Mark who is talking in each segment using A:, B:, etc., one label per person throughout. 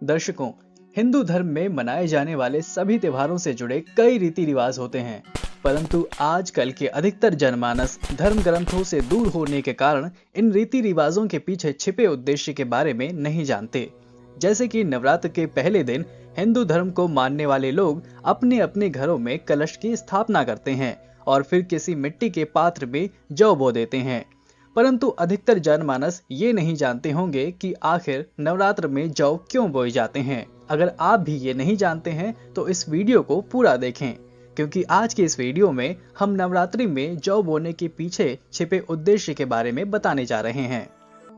A: दर्शकों, हिंदू धर्म में मनाए जाने वाले सभी त्योहारों से जुड़े कई रीति रिवाज होते हैं, परंतु आजकल के अधिकतर जनमानस धर्म ग्रंथों से दूर होने के कारण इन रीति रिवाजों के पीछे छिपे उद्देश्य के बारे में नहीं जानते। जैसे कि नवरात्र के पहले दिन हिंदू धर्म को मानने वाले लोग अपने अपने घरों में कलश की स्थापना करते हैं और फिर किसी मिट्टी के पात्र में जौ बो देते हैं। परंतु अधिकतर जनमानस ये नहीं जानते होंगे कि आखिर नवरात्र में जौ क्यों बोए जाते हैं। अगर आप भी ये नहीं जानते हैं तो इस वीडियो को पूरा देखें, क्योंकि आज के इस वीडियो में हम नवरात्रि में जौ बोने के पीछे छिपे उद्देश्य के बारे में बताने जा रहे हैं।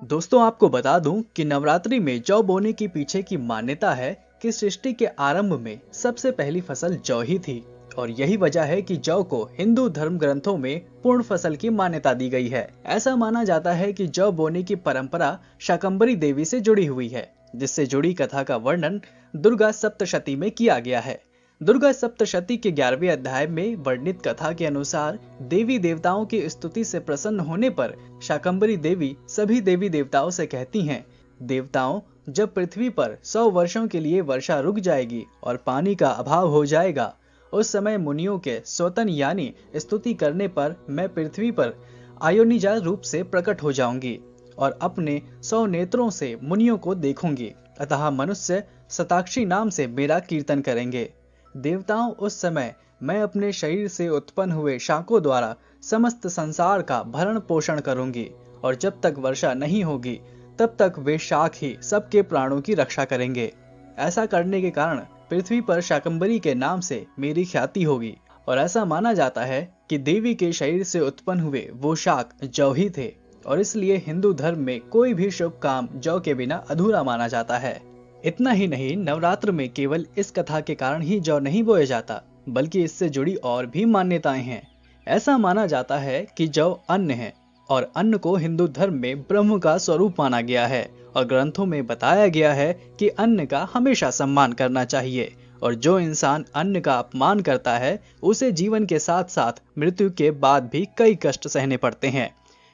A: दोस्तों, आपको बता दूं कि नवरात्रि में जौ बोने के पीछे की मान्यता है कि सृष्टि के आरंभ में सबसे पहली फसल जौ ही थी और यही वजह है कि जौ को हिंदू धर्म ग्रंथों में पूर्ण फसल की मान्यता दी गई है। ऐसा माना जाता है कि जौ बोने की परंपरा शाकंभरी देवी से जुड़ी हुई है, जिससे जुड़ी कथा का वर्णन दुर्गा सप्तशती में किया गया है। दुर्गा सप्तशती के 11वें अध्याय में वर्णित कथा के अनुसार देवी देवताओं की स्तुति से प्रसन्न होने पर शाकंभरी देवी सभी देवी देवताओं से कहती हैं, देवताओं, जब पृथ्वी पर 100 वर्षों के लिए वर्षा रुक जाएगी और पानी का अभाव हो जाएगा, उस समय मुनियों के स्वतन यानी स्तुति करने पर मैं पृथ्वी पर आयोनिजा रूप से प्रकट हो जाऊंगी और अपने 100 नेत्रों से मुनियों को देखूंगी। अतः मनुष्य शताक्षी नाम से मेरा कीर्तन करेंगे। देवताओं, उस समय मैं अपने शरीर से उत्पन्न हुए शाकों द्वारा समस्त संसार का भरण पोषण करूंगी और जब तक वर्षा नहीं होगी तब तक वे शाक ही सबके प्राणों की रक्षा करेंगे। ऐसा करने के कारण पृथ्वी पर शाकंभरी के नाम से मेरी ख्याति होगी और ऐसा माना जाता है कि देवी के शरीर से उत्पन्न हुए वो शाक जौ ही थे और इसलिए हिंदू धर्म में कोई भी शुभ काम जौ के बिना अधूरा माना जाता है। इतना ही नहीं, नवरात्र में केवल इस कथा के कारण ही जौ नहीं बोया जाता, बल्कि इससे जुड़ी और भी मान्यताएं हैं। ऐसा माना जाता है कि जौ अन्न है और अन्न को हिंदू धर्म में ब्रह्म का स्वरूप माना गया है और ग्रंथों में बताया गया है कि अन्न का हमेशा सम्मान करना चाहिए और जो इंसान अन्न का अपमान करता है उसे जीवन के साथ साथ मृत्यु के बाद भी कई कष्ट सहने पड़ते हैं।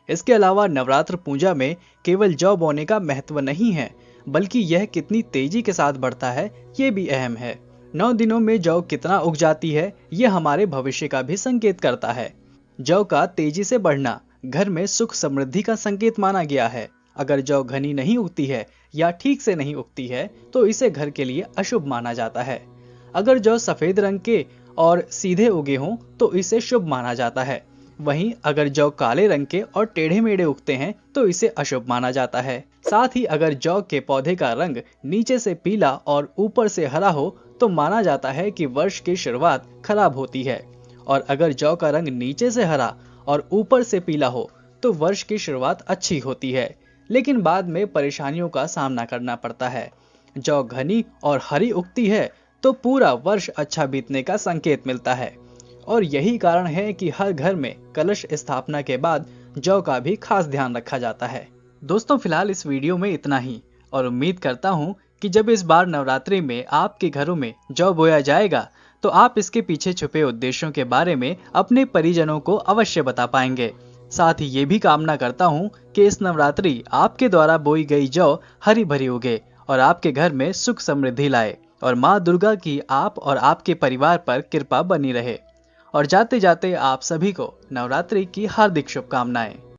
A: इसके अलावा नवरात्र पूजा में केवल जौ बोने का महत्व नहीं है, बल्कि यह कितनी तेजी के साथ बढ़ता है ये भी अहम है। 9 दिनों में जौ कितना उग जाती है ये हमारे भविष्य का भी संकेत करता है। जौ का तेजी से बढ़ना घर में सुख समृद्धि का संकेत माना गया है। अगर जौ घनी नहीं उगती है या ठीक से नहीं उगती है तो इसे घर के लिए अशुभ माना जाता है। अगर जौ सफेद रंग के और सीधे उगे हों तो इसे शुभ माना जाता है। वहीं अगर जौ काले रंग के और टेढ़े मेढ़े उगते हैं तो इसे अशुभ माना जाता है। साथ ही अगर जौ के पौधे का रंग नीचे से पीला और ऊपर से हरा हो तो माना जाता है कि वर्ष की शुरुआत खराब होती है और अगर जौ का रंग नीचे से हरा और ऊपर से पीला हो तो वर्ष की शुरुआत अच्छी होती है, लेकिन बाद में परेशानियों का सामना करना पड़ता है। जौ घनी और हरी उगती है तो पूरा वर्ष अच्छा बीतने का संकेत मिलता है और यही कारण है कि हर घर में कलश स्थापना के बाद जौ का भी खास ध्यान रखा जाता है। दोस्तों, फिलहाल इस वीडियो में इतना ही और उम्मीद करता हूँ कि जब इस बार नवरात्रि में आपके घरों में जौ बोया जाएगा तो आप इसके पीछे छुपे उद्देश्यों के बारे में अपने परिजनों को अवश्य बता पाएंगे। साथ ही ये भी कामना करता हूँ कि इस नवरात्रि आपके द्वारा बोई गई जौ हरी भरी उगे और आपके घर में सुख समृद्धि लाए और माँ दुर्गा की आप और आपके परिवार पर कृपा बनी रहे। और जाते जाते आप सभी को नवरात्रि की हार्दिक शुभकामनाएं।